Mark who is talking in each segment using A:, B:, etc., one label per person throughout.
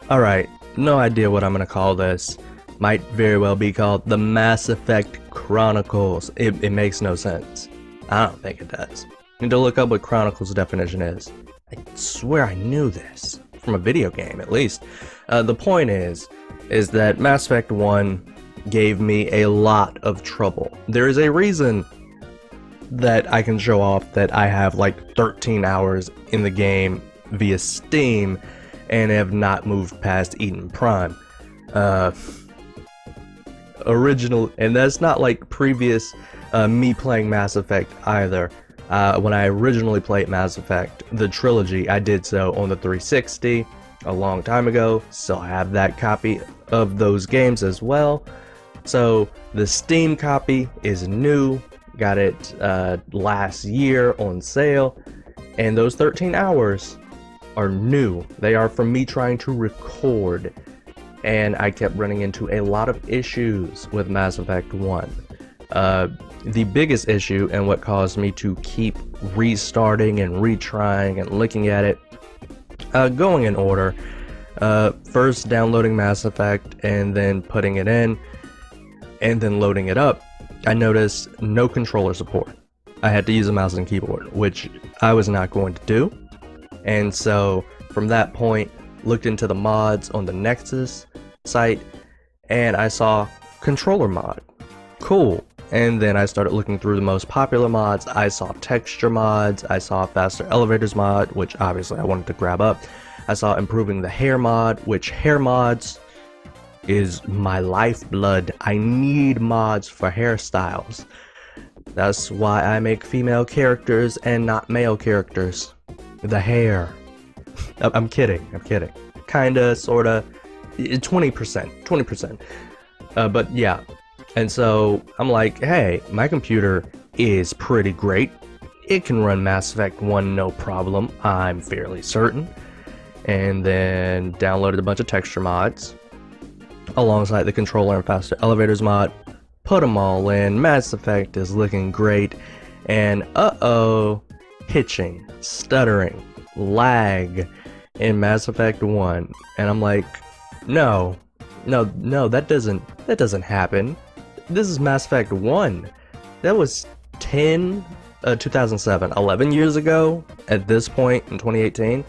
A: Alright, no idea what I'm gonna call this. Might very well be called the Mass Effect Chronicles. It makes no sense. I don't think it does. Need to look up what Chronicles definition is. I swear I knew this. From a video game, at least. The point is that Mass Effect 1 gave me a lot of trouble. There is a reason that I can show off that I have like 13 hours in the game via Steam and have not moved past Eden Prime. And that's not like previous me playing Mass Effect either. When I originally played Mass Effect, the trilogy, I did so on the 360 a long time ago, so I have that copy of those games as well. So the Steam copy is new, got it last year on sale, and those 13 hours are new. They are from me trying to record, and I kept running into a lot of issues with Mass Effect 1. The biggest issue, and what caused me to keep restarting and retrying and looking at it, going in order, first downloading Mass Effect and then putting it in, and then loading it up, I noticed no controller support. I had to use a mouse and keyboard, which I was not going to do. And so from that point, looked into the mods on the Nexus site, and I saw controller mod. Cool. And then I started looking through the most popular mods. I saw texture mods, I saw faster elevators mod, which obviously I wanted to grab up. I saw improving the hair mod, which hair mods is my lifeblood. I need mods for hairstyles. That's why I make female characters and not male characters. The hair. I'm kidding. Kinda, sorta, 20%. But yeah. And so I'm like, hey, my computer is pretty great. It can run Mass Effect 1 no problem, I'm fairly certain. And then downloaded a bunch of texture mods alongside the controller and faster elevators mod. Put them all in. Mass Effect is looking great. And hitching, stuttering, lag in Mass Effect 1. And I'm like, no, that doesn't happen. This is Mass Effect 1. That was 2007, 11 years ago at this point in 2018.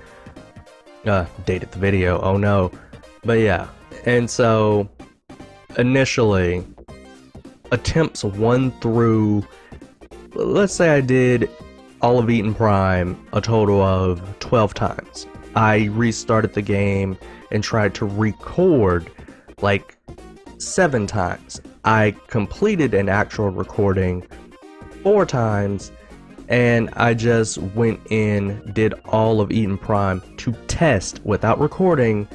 A: Dated the video, oh no. But yeah, and so initially, attempts 1 through, let's say I did all of Eden Prime a total of 12 times. I restarted the game and tried to record like 7 times. I completed an actual recording 4 times, and I just went in, did all of Eden Prime to test without recording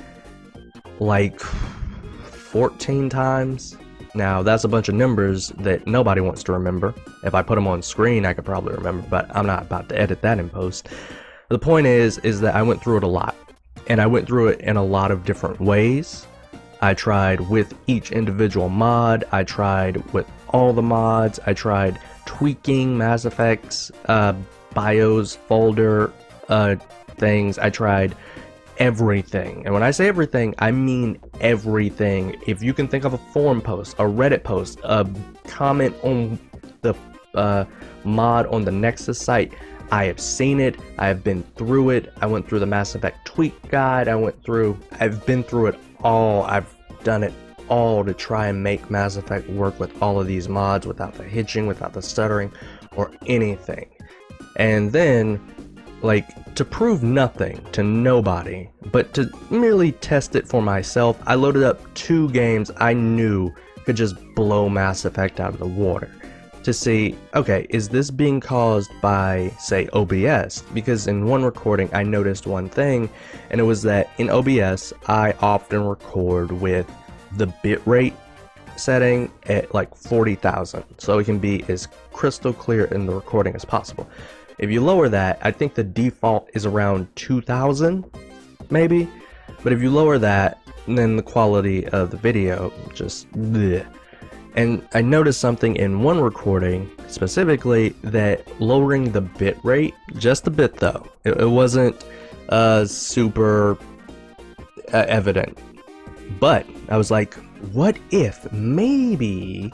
A: like 14 times. Now that's a bunch of numbers that nobody wants to remember. If I put them on screen I could probably remember, but I'm not about to edit that in post. The point is that I went through it a lot, and I went through it in a lot of different ways. I tried with each individual mod, I tried with all the mods, I tried tweaking Mass Effect's BIOS folder things, I tried everything. And when I say everything, I mean everything. If you can think of a forum post, a Reddit post, a comment on the mod on the Nexus site, I have seen it, I have been through it. I went through the Mass Effect tweak guide, I've been through it all. I've done it all to try and make Mass Effect work with all of these mods without the hitching, without the stuttering, or anything. And then, like, to prove nothing to nobody, but to merely test it for myself, I loaded up 2 games I knew could just blow Mass Effect out of the water. To see, okay, is this being caused by, say, OBS? Because in one recording I noticed one thing, and it was that in OBS I often record with the bitrate setting at like 40,000, so it can be as crystal clear in the recording as possible. If you lower that, I think the default is around 2,000 maybe, but if you lower that, then the quality of the video just bleh. And I noticed something in one recording, specifically, that lowering the bit rate, just a bit though, it wasn't super evident. But I was like, what if maybe...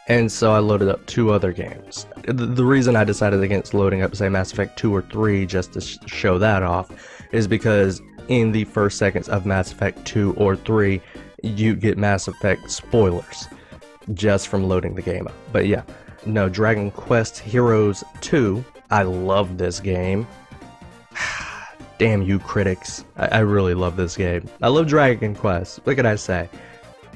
A: And so I loaded up 2 other games. The reason I decided against loading up, say, Mass Effect 2 or 3 just to show that off is because in the first seconds of Mass Effect 2 or 3, you get Mass Effect spoilers just from loading the game up. But yeah, no, Dragon Quest Heroes 2, I love this game. Damn you critics, I really love this game. I love Dragon Quest, what can I say?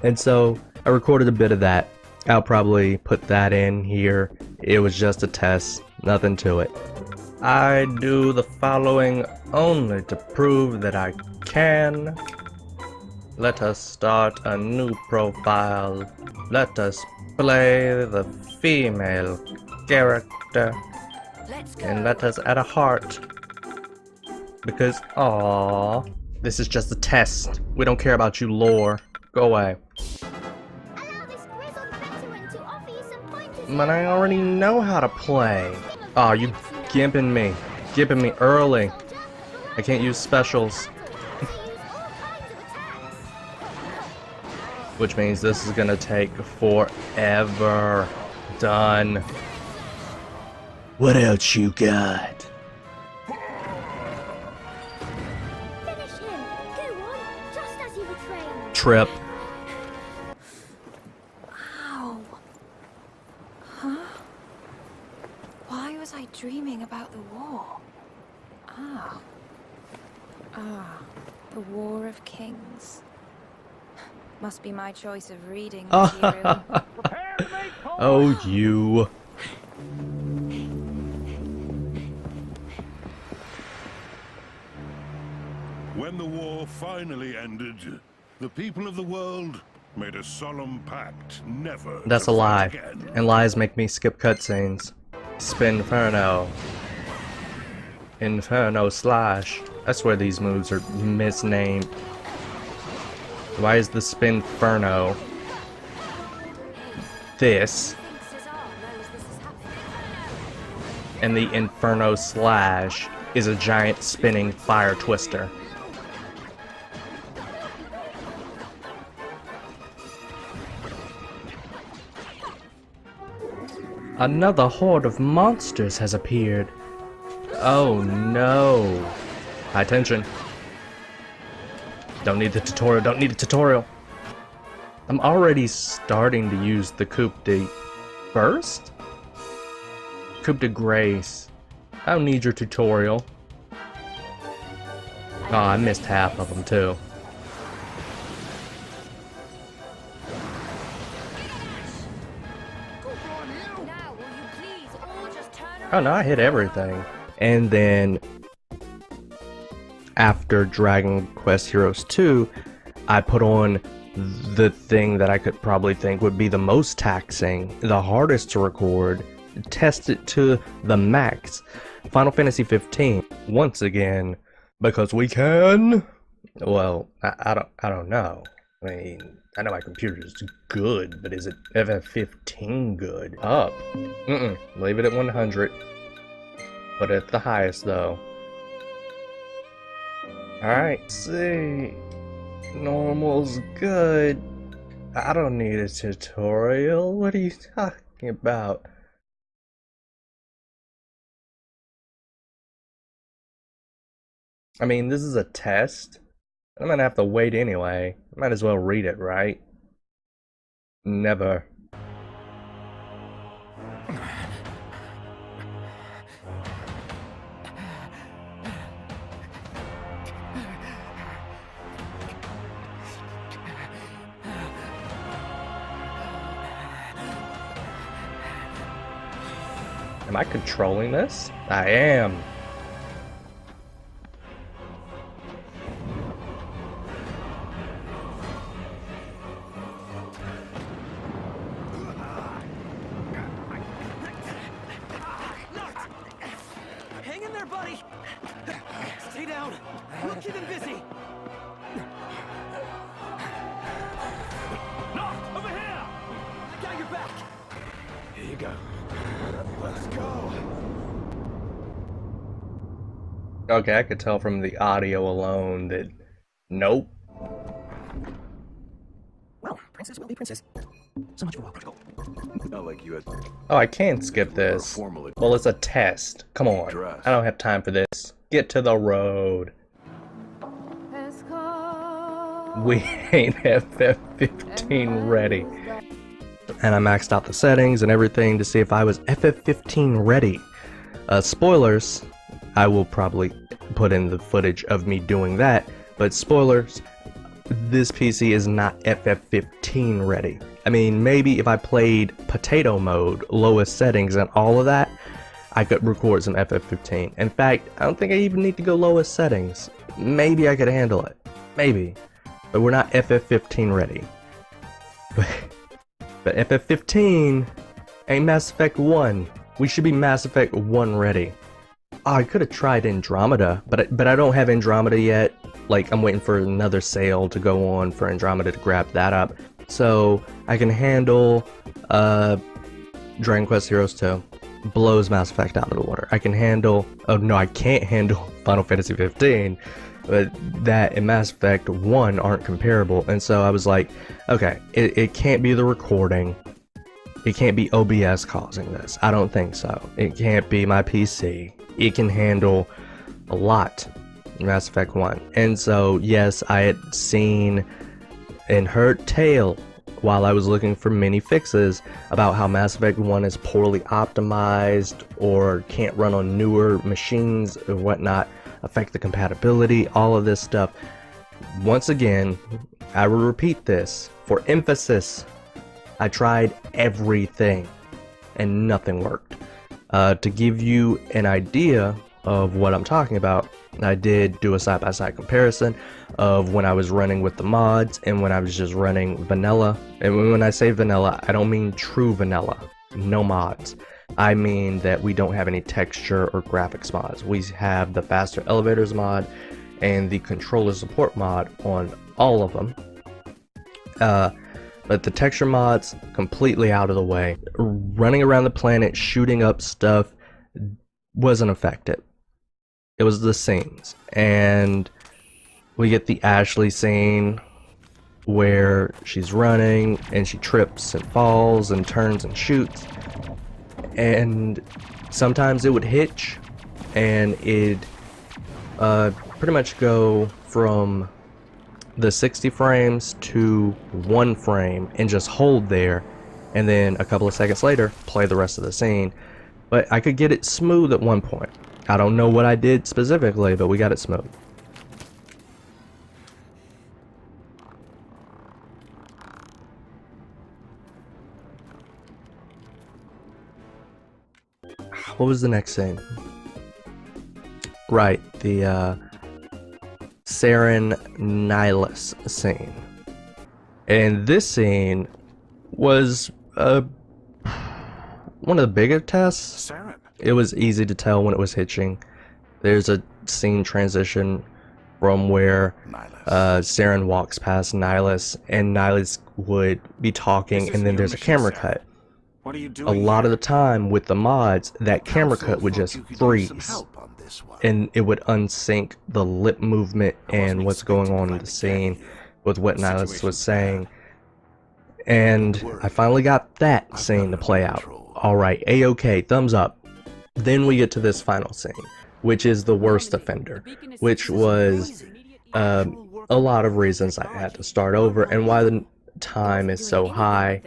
A: And so I recorded a bit of that. I'll probably put that in here. It was just a test, nothing to it. I do the following only to prove that I can. Let us start a new profile. Let us play the female character. And let us add a heart. Because, aww, this is just a test. We don't care about you lore. Go away. But I already know how to play. Aw, you gimping me. Gimping me early. I can't use specials. Which means this is gonna take forever. Done. What else you got? Trip.
B: Ow. Huh? Why was I dreaming about the war? The War of Kings. Must be my choice of reading material.
A: Oh, you.
C: When the war finally ended, the people of the world made a solemn pact never
A: That's
C: to
A: a lie.
C: fight again.
A: And lies make me skip cutscenes. Spinferno. Inferno slash. I swear these moves are misnamed. Why is the Spinferno this? And the Inferno slash is a giant spinning fire twister. Another horde of monsters has appeared. Oh no. High tension. Don't need the tutorial, don't need a tutorial. I'm already starting to use the Coupe de... First? Coupe de Grace. I don't need your tutorial. Oh, I missed half of them too. Oh no, I hit everything. And then after Dragon Quest Heroes 2, I put on the thing that I could probably think would be the most taxing, the hardest to record, test it to the max. Final Fantasy 15, once again, because we can. Well, I don't know. I mean, I know my computer is good, but is it FF15 good? Up. Leave it at 100. Put it at the highest, though. Alright, see. Normal's good. I don't need a tutorial. What are you talking about? I mean, this is a test. I'm gonna have to wait anyway. Might as well read it, right? Never. Am I controlling this? I am.
D: Hang in there, buddy! Stay down! We'll keep him busy!
C: Let's go.
A: Okay, I could tell from the audio alone that nope.
D: Well, princess will be princess. So much for protocol.
C: Not like you had
A: Oh, I can skip this.
C: formally.
A: Well, it's a test. Come on. I don't have time for this. Get to the road. We ain't FF15 ready. And I maxed out the settings and everything to see if I was FF15 ready. Spoilers, I will probably put in the footage of me doing that, but spoilers, this PC is not FF15 ready. I mean, maybe if I played potato mode, lowest settings and all of that, I could record some FF15. In fact, I don't think I even need to go lowest settings. Maybe I could handle it. Maybe. But we're not FF15 ready. But FF15 ain't Mass Effect 1. We should be Mass Effect 1 ready. Oh, I could have tried Andromeda, but I don't have Andromeda yet. Like, I'm waiting for another sale to go on for Andromeda to grab that up. So, I can handle Dragon Quest Heroes 2. Blows Mass Effect out of the water. I can handle... Oh, no, I can't handle Final Fantasy 15. But that and Mass Effect 1 aren't comparable. And so I was like, okay, it can't be the recording. It can't be OBS causing this. I don't think so. It can't be my PC. It can handle a lot. Mass Effect 1. And so, yes, I had seen and heard tale while I was looking for many fixes about how Mass Effect 1 is poorly optimized or can't run on newer machines or whatnot, affect the compatibility, all of this stuff. Once again, I will repeat this for emphasis. I tried everything and nothing worked. To give you an idea of what I'm talking about, I did do a side-by-side comparison of when I was running with the mods and when I was just running vanilla. And when I say vanilla, I don't mean true vanilla, no mods. I mean that we don't have any texture or graphics mods. We have the faster elevators mod and the controller support mod on all of them. But the texture mods, completely out of the way. Running around the planet, shooting up stuff, wasn't effective. It was the scenes. And we get the Ashley scene where she's running and she trips and falls and turns and shoots. And sometimes it would hitch and it'd pretty much go from the 60 frames to 1 frame and just hold there, and then a couple of seconds later play the rest of the scene. But I could get it smooth at one point. I don't know what I did specifically, but we got it smooth. What was the next scene? Right, the Saren Nihilus scene. And this scene was one of the bigger tests.
C: Saren.
A: It was easy to tell when it was hitching. There's a scene transition from where Saren walks past Nihilus, and Nihilus would be talking, and then there's a camera cut.
C: What are you doing
A: A lot
C: here?
A: of the time with the mods, that camera cut would just freeze, and it would unsync the lip movement and what's going on in the scene with what Nihilus was saying. And I finally got that scene to play out. Alright, A-OK, thumbs up. Then we get to this final scene, which is the worst offender, which was a lot of reasons I had to start over, and why the time is so high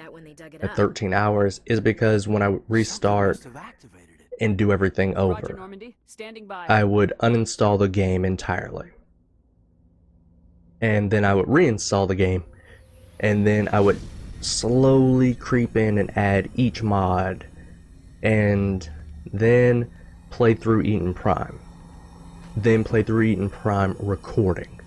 A: at 13 hours is because when I restart and do everything over, I would uninstall the game entirely. And then I would reinstall the game, and then I would slowly creep in and add each mod, and then play through Eden Prime. Then play through Eden Prime recording.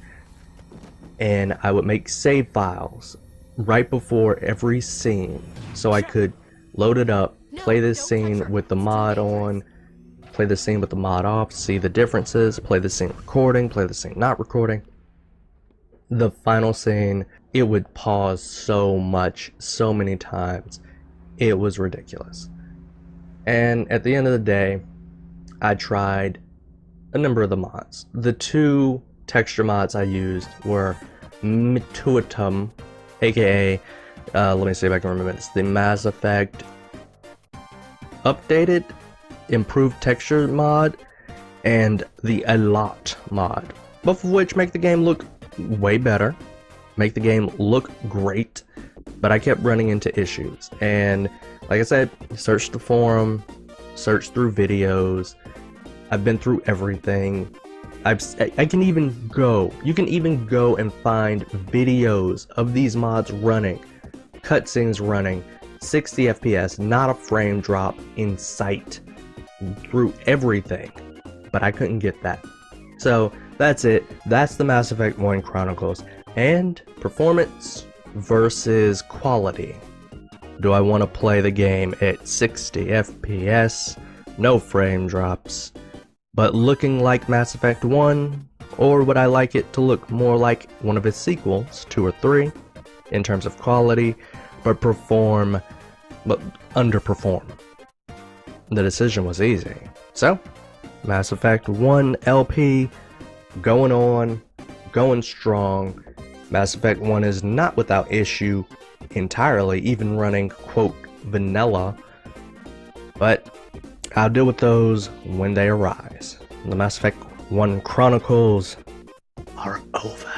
A: And I would make save files right before every scene, so I could load it up, play this scene with the mod on, play the scene with the mod off, see the differences, play the scene recording, play the scene not recording. The final scene, it would pause so much, so many times. It was ridiculous. And at the end of the day, I tried a number of the mods. The two texture mods I used were Mituatum, aka, let me see if I can remember this, the Mass Effect updated, improved texture mod, and the A Lot mod, both of which make the game look way better, make the game look great, but I kept running into issues. And like I said, search the forum, search through videos, I've been through everything. I can even go, you can even go and find videos of these mods running, cutscenes running, 60 FPS, not a frame drop in sight, through everything, but I couldn't get that. So that's it, that's the Mass Effect 1 Chronicles, and performance versus quality. Do I want to play the game at 60 FPS, no frame drops, but looking like Mass Effect 1, or would I like it to look more like one of its sequels, 2 or 3, in terms of quality, but underperform? The decision was easy. So, Mass Effect 1 LP, going strong. Mass Effect 1 is not without issue entirely, even running, quote, vanilla, but I'll deal with those when they arise. The Mass Effect 1 Chronicles are over.